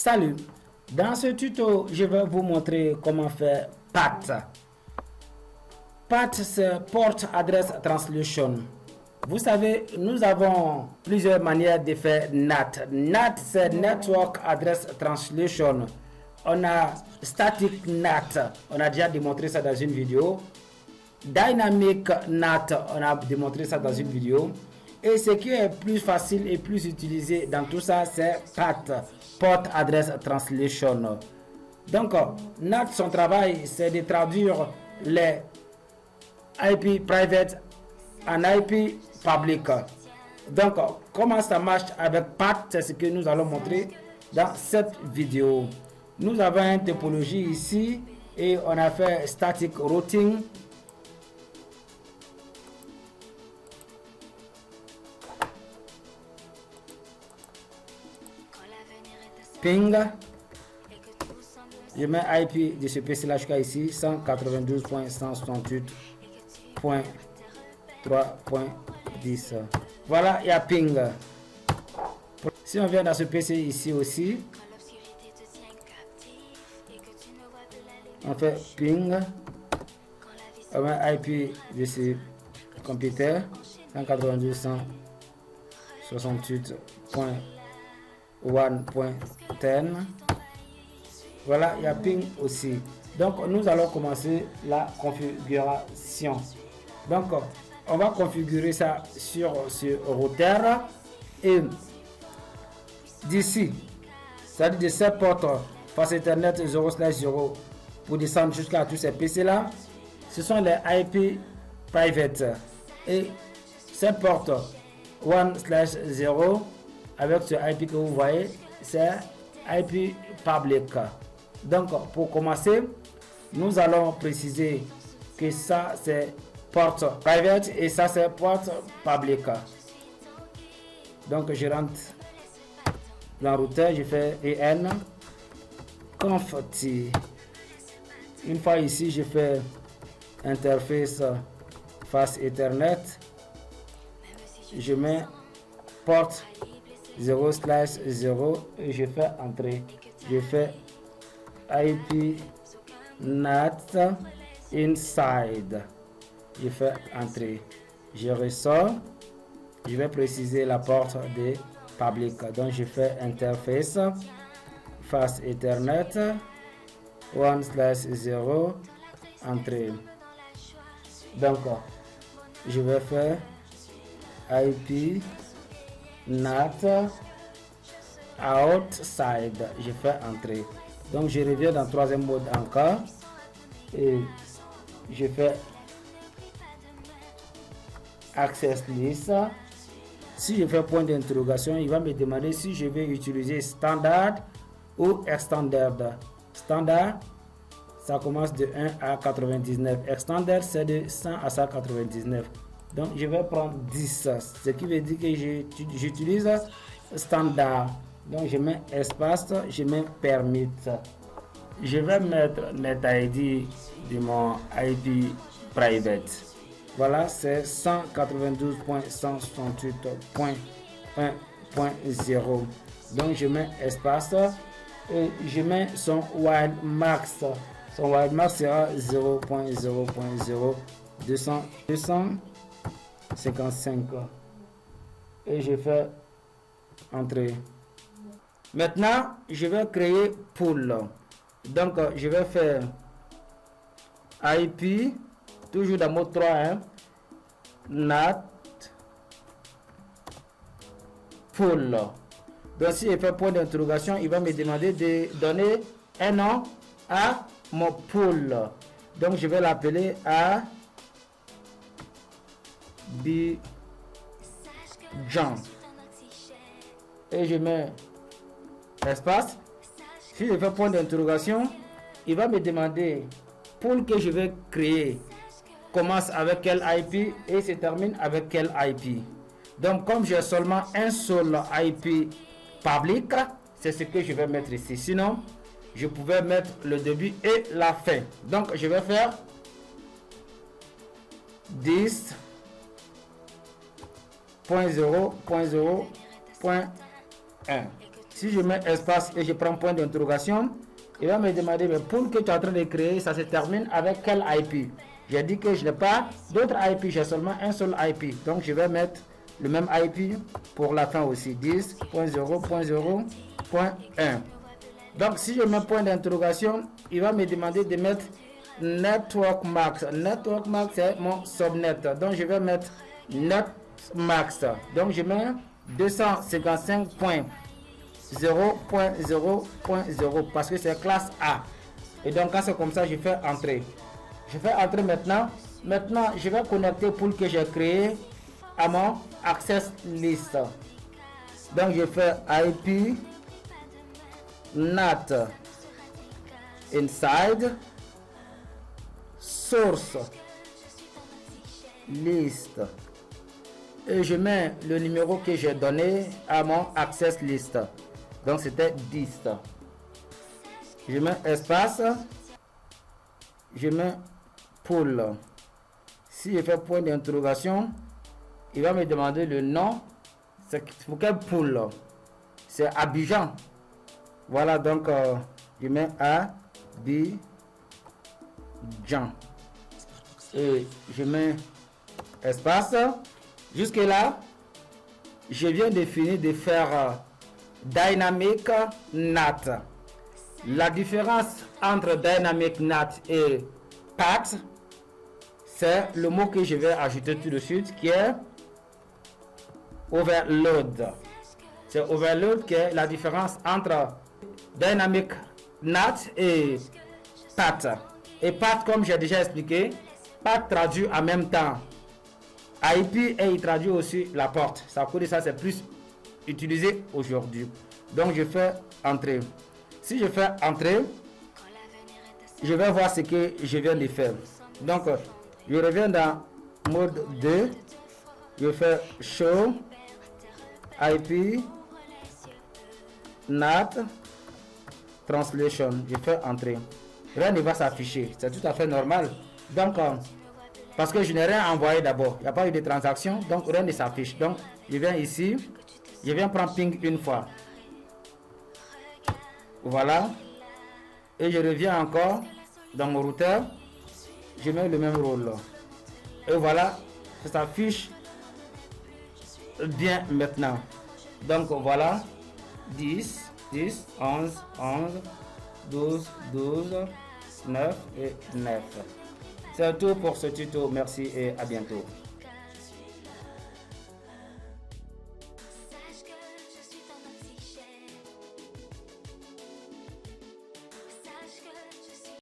Salut, dans ce tuto, je vais vous montrer comment faire PAT. PAT, c'est Port Address Translation. Vous savez, nous avons plusieurs manières de faire NAT. NAT, c'est Network Address Translation. On a Static NAT, on a déjà démontré ça dans une vidéo. Dynamic NAT, on a démontré ça dans une vidéo. Et ce qui est plus facile et plus utilisé dans tout ça, c'est PAT, Port Address Translation. Donc, NAT, son travail, c'est de traduire les IP private en IP public. Donc, comment ça marche avec PAT, c'est ce que nous allons montrer dans cette vidéo. Nous avons une topologie ici et on a fait static routing. Ping, je mets IP de ce PC là jusqu'à ici 192.168.3.10. Voilà, il y a ping. Si on vient dans ce PC ici aussi, on fait ping, on met IP de ce computer 192.168.1.10. Voilà, il y a ping aussi. Donc nous allons commencer la configuration. Donc on va configurer ça sur ce routeur et d'ici, c'est-à-dire de cette porte face Ethernet 0/0 pour descendre jusqu'à tous ces PC là, ce sont les IP private et cette porte 1/0 avec ce IP que vous voyez, c'est IP public. Donc pour commencer, nous allons préciser que ça c'est porte private et ça c'est porte public. Donc je rentre dans le routeur, je fais en conft. Une fois ici, je fais interface face Ethernet, je mets porte 0/0 et je fais entrer. Je fais IP NAT inside. Je fais entrer. Je ressors. Je vais préciser la porte de public. Donc je fais interface face Ethernet 1/0 entrée. Donc je vais faire IP NAT outside. Je fais entrer. Donc je reviens dans troisième mode encore et je fais access list. Si je fais point d'interrogation, il va me demander si je vais utiliser standard ou extended. Standard, ça commence de 1 à 99. Extended, c'est de 100 à 199. Donc je vais prendre 10, ce qui veut dire que j'utilise standard. Donc je mets espace, je mets permit. Je vais mettre NetID de mon IP private. Voilà, c'est 192.168.1.0. Donc je mets espace et je mets son wildmax. Son wildmax sera 0.0.0.255 et je fais entrer. Maintenant, je vais créer pool. Donc, je vais faire IP, toujours dans mode 3, NAT pool. Donc, si je fais point d'interrogation, il va me demander de donner un nom à mon pool. Donc, je vais l'appeler A B John. Et je mets espace. Si je fais point d'interrogation, il va me demander pool que je vais créer commence avec quel IP et se termine avec quel IP. Donc comme j'ai seulement un seul IP public, c'est ce que je vais mettre ici. Sinon, je pouvais mettre le début et la fin. Donc je vais faire 10.0.0.1. Si je mets espace et je prends point d'interrogation, il va me demander, mais pool que tu es en train de créer, ça se termine avec quel IP? J'ai dit que je n'ai pas d'autres IP, j'ai seulement un seul IP. Donc je vais mettre le même IP pour la fin aussi, 10.0.0.1. Donc si je mets point d'interrogation, il va me demander de mettre Network Max. Network Max c'est mon subnet. Donc je vais mettre Net Max. Donc je mets 255.0.0.0 parce que c'est classe A. Et donc quand c'est comme ça, je fais entrer. Je fais entrer maintenant. Maintenant, je vais connecter pour que j'ai créé à mon access list. Donc je fais IP NAT inside source list et je mets le numéro que j'ai donné à mon access list. Donc c'était 10. Je mets espace, je mets pool. Si je fais point d'interrogation, il va me demander le nom. C'est pour quel pool? C'est Abidjan. Voilà, donc je mets Abidjan et je mets espace. Jusque là, je viens de finir de faire Dynamic NAT. La différence entre Dynamic NAT et PAT, c'est le mot que je vais ajouter tout de suite qui est overload. C'est overload qui est la différence entre Dynamic NAT et PAT. Et PAT, comme j'ai déjà expliqué, PAT traduit en même temps IP et il traduit aussi la porte. Ça coûte ça, c'est plus utilisé aujourd'hui. Donc je fais entrer. Si je fais entrer, je vais voir ce que je viens de faire. Donc je reviens dans mode 2. Je fais show IP NAT translation. Je fais entrer. Rien ne va s'afficher. C'est tout à fait normal. Donc parce que je n'ai rien envoyé d'abord. Il n'y a pas eu de transaction. Donc rien ne s'affiche. Donc je viens ici. Je viens prendre ping une fois. Voilà. Et je reviens encore dans mon routeur. Je mets le même rôle. Et voilà. Ça s'affiche bien maintenant. Donc voilà. 10, 10, 11, 11, 12, 12, 9 et 9. C'est tout pour ce tuto. Merci et à bientôt.